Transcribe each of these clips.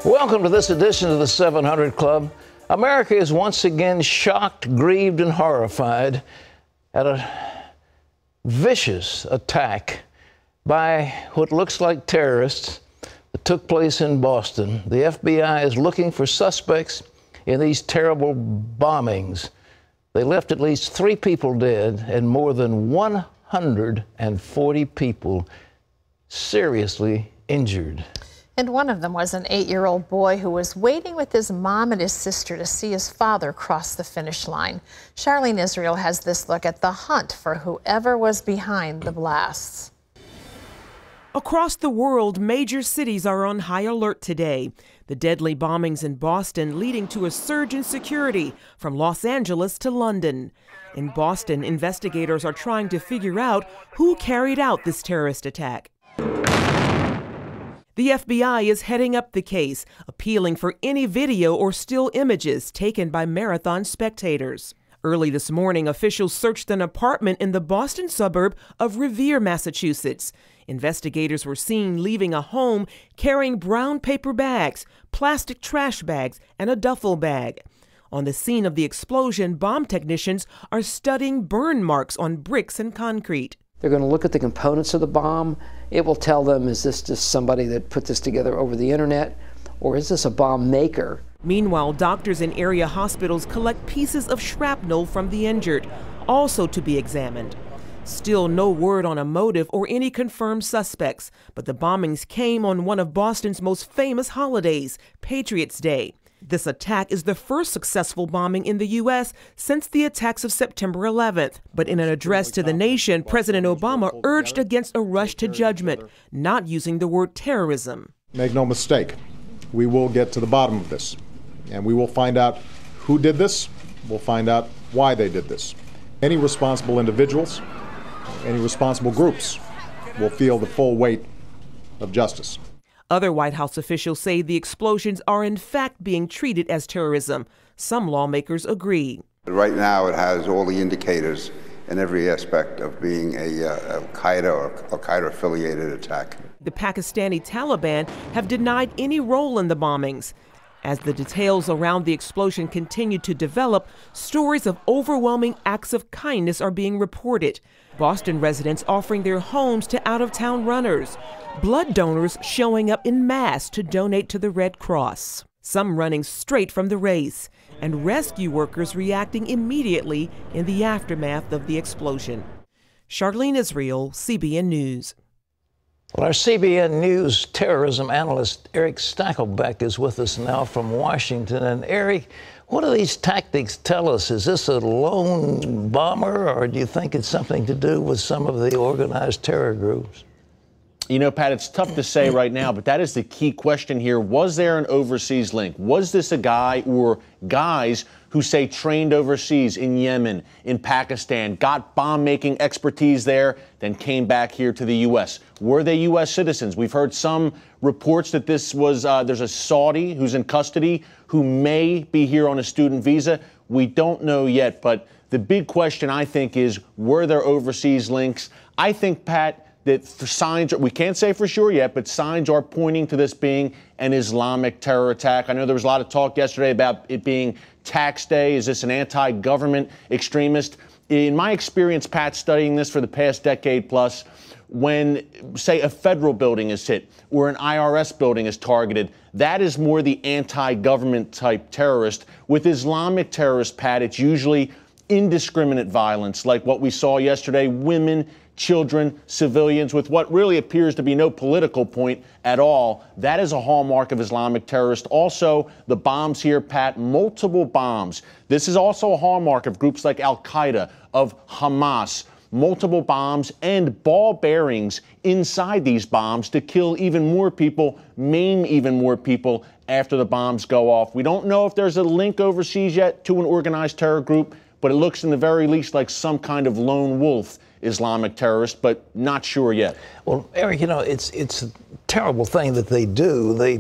Welcome to this edition of the 700 Club. America is once again shocked, grieved, and horrified at a vicious attack by what looks like terrorists that took place in Boston. The FBI is looking for suspects in these terrible bombings. They left at least 3 people dead and more than 140 people seriously injured. And one of them was an 8-year-old boy who was waiting with his mom and his sister to see his father cross the finish line. Charlene Israel has this look at the hunt for whoever was behind the blasts. Across the world, major cities are on high alert today. The deadly bombings in Boston leading to a surge in security from Los Angeles to London. In Boston, investigators are trying to figure out who carried out this terrorist attack. The FBI is heading up the case, appealing for any video or still images taken by marathon spectators. Early this morning, officials searched an apartment in the Boston suburb of Revere, Massachusetts. Investigators were seen leaving a home carrying brown paper bags, plastic trash bags, and a duffel bag. On the scene of the explosion, bomb technicians are studying burn marks on bricks and concrete. They're going to look at the components of the bomb. It will tell them, is this just somebody that put this together over the internet, or is this a bomb maker? Meanwhile, doctors in area hospitals collect pieces of shrapnel from the injured, also to be examined. Still no word on a motive or any confirmed suspects, but the bombings came on one of Boston's most famous holidays, Patriots' Day. This attack is the first successful bombing in the U.S. since the attacks of September 11th. But in an address to the nation, President Obama urged against a rush to judgment, not using the word terrorism. Make no mistake, we will get to the bottom of this, and we will find out who did this. We'll find out why they did this. Any responsible individuals, any responsible groups will feel the full weight of justice. Other White House officials say the explosions are in fact being treated as terrorism. Some lawmakers agree. Right now it has all the indicators in every aspect of being a Al-Qaeda or Al-Qaeda affiliated attack. The Pakistani Taliban have denied any role in the bombings. As the details around the explosion continue to develop, stories of overwhelming acts of kindness are being reported. Boston residents offering their homes to out-of-town runners. Blood donors showing up en masse to donate to the Red Cross. Some running straight from the race, and rescue workers reacting immediately in the aftermath of the explosion. Charlene Israel, CBN News. Well, our CBN News terrorism analyst Erick Stakelbeck is with us now from Washington. And Erick, what do these tactics tell us? Is this a lone bomber, or do you think it's something to do with some of the organized terror groups? You know, Pat, it's tough to say right now, but that is the key question here. Was there an overseas link? Was this a guy or guys who say trained overseas in Yemen, in Pakistan, got bomb-making expertise there, then came back here to the U.S.? Were they U.S. citizens? We've heard some reports that this was, there's a Saudi who's in custody who may be here on a student visa. We don't know yet, but the big question, I think, is were there overseas links? I think, Pat, that signs, we can't say for sure yet, but signs are pointing to this being an Islamic terror attack. I know there was a lot of talk yesterday about it being tax day. Is this an anti-government extremist? In my experience, Pat, studying this for the past decade plus, when, say, a federal building is hit or an IRS building is targeted, that is more the anti-government type terrorist. With Islamic terrorists, Pat, it's usually indiscriminate violence, like what we saw yesterday, women, children, civilians, with what really appears to be no political point at all. That is a hallmark of Islamic terrorists. Also, the bombs here, Pat, multiple bombs. This is also a hallmark of groups like Al-Qaeda, of Hamas. Multiple bombs and ball bearings inside these bombs to kill even more people, maim even more people after the bombs go off. We don't know if there's a link overseas yet to an organized terror group, but it looks in the very least like some kind of lone wolf Islamic terrorist, but not sure yet. Well, Erick, you know, it's a terrible thing that they do. They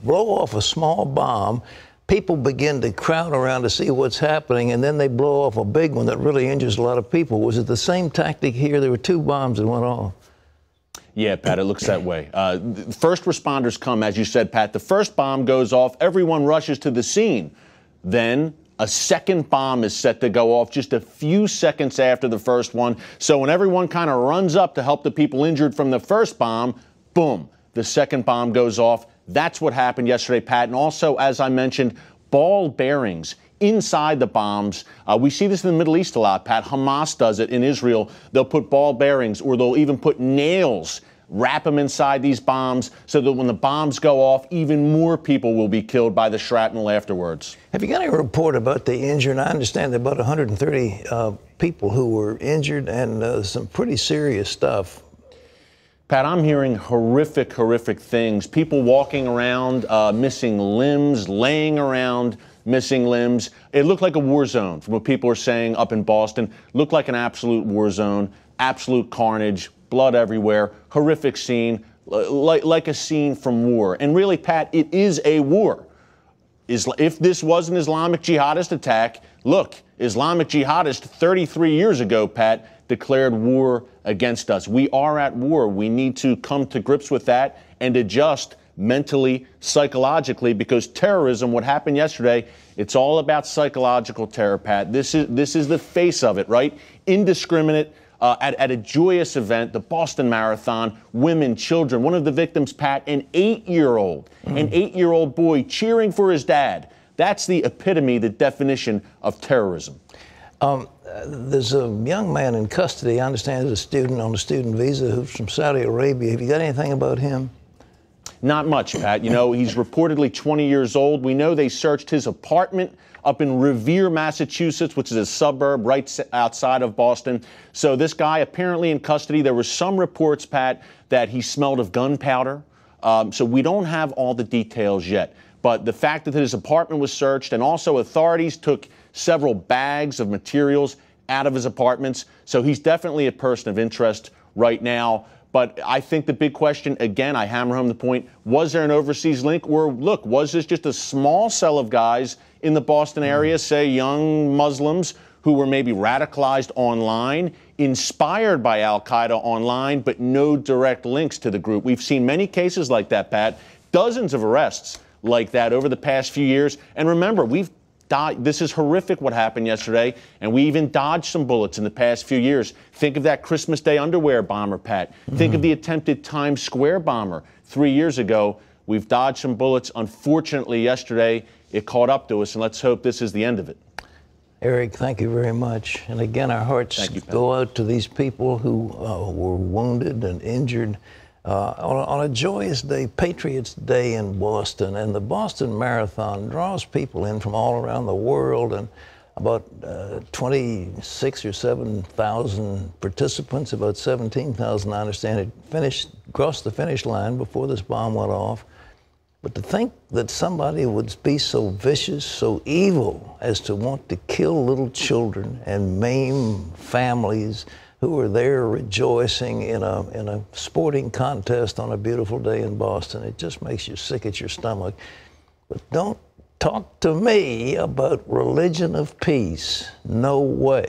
blow off a small bomb. People begin to crowd around to see what's happening, and then they blow off a big one that really injures a lot of people. Was it the same tactic here? There were 2 bombs that went off. Yeah, Pat, it looks that way. First responders come, as you said, Pat. The first bomb goes off. Everyone rushes to the scene. Then a second bomb is set to go off just a few seconds after the first one. So when everyone kind of runs up to help the people injured from the first bomb, boom, the second bomb goes off. That's what happened yesterday, Pat. And also, as I mentioned, ball bearings inside the bombs. We see this in the Middle East a lot, Pat. Hamas does it in Israel. They'll put ball bearings, or they'll even put nails, wrap them inside these bombs so that when the bombs go off, even more people will be killed by the shrapnel afterwards. Have you got any report about the injured? I understand there are about 130 people who were injured, and some pretty serious stuff. Pat, I'm hearing horrific, horrific things. People walking around, missing limbs, laying around, missing limbs. It looked like a war zone from what people are saying up in Boston. Looked like an absolute war zone, absolute carnage, blood everywhere, horrific scene, like a scene from war. And really, Pat, it is a war. If this was an Islamic jihadist attack, look, Islamic jihadists 33 years ago, Pat, declared war against us. We are at war. We need to come to grips with that and adjust mentally, psychologically, because terrorism, what happened yesterday, it's all about psychological terror, Pat. This is the face of it, right? Indiscriminate, at a joyous event, the Boston Marathon, women, children. One of the victims, Pat, an 8-year-old boy cheering for his dad. That's the epitome, the definition of terrorism. There's a young man in custody, I understand, is a student on a student visa who's from Saudi Arabia. Have you got anything about him? Not much, Pat. You know, he's reportedly 20 years old. We know they searched his apartment up in Revere, Massachusetts, which is a suburb right outside of Boston. So this guy apparently in custody. There were some reports, Pat, that he smelled of gunpowder. So we don't have all the details yet. But the fact that his apartment was searched, and also authorities took several bags of materials out of his apartments. So he's definitely a person of interest right now. But I think the big question, again, I hammer home the point, was there an overseas link? Or, look, was this just a small cell of guys in the Boston area, say young Muslims who were maybe radicalized online, inspired by al-Qaeda online, but no direct links to the group? We've seen many cases like that, Pat, dozens of arrests like that over the past few years. And remember, this is horrific what happened yesterday, and we even dodged some bullets in the past few years. Think of that Christmas Day underwear bomber, Pat. Think of the attempted Times Square bomber 3 years ago. We've dodged some bullets. Unfortunately, yesterday, it caught up to us, and let's hope this is the end of it. Eric, thank you very much. And again, our hearts go out to these people who were wounded and injured. On a joyous day, Patriots Day in Boston, and the Boston Marathon draws people in from all around the world, and about 26 or 7,000 participants, about 17,000, I understand it, crossed the finish line before this bomb went off. But to think that somebody would be so vicious, so evil, as to want to kill little children and maim families who are there rejoicing in a sporting contest on a beautiful day in Boston. It just makes you sick at your stomach. But don't talk to me about religion of peace. No way.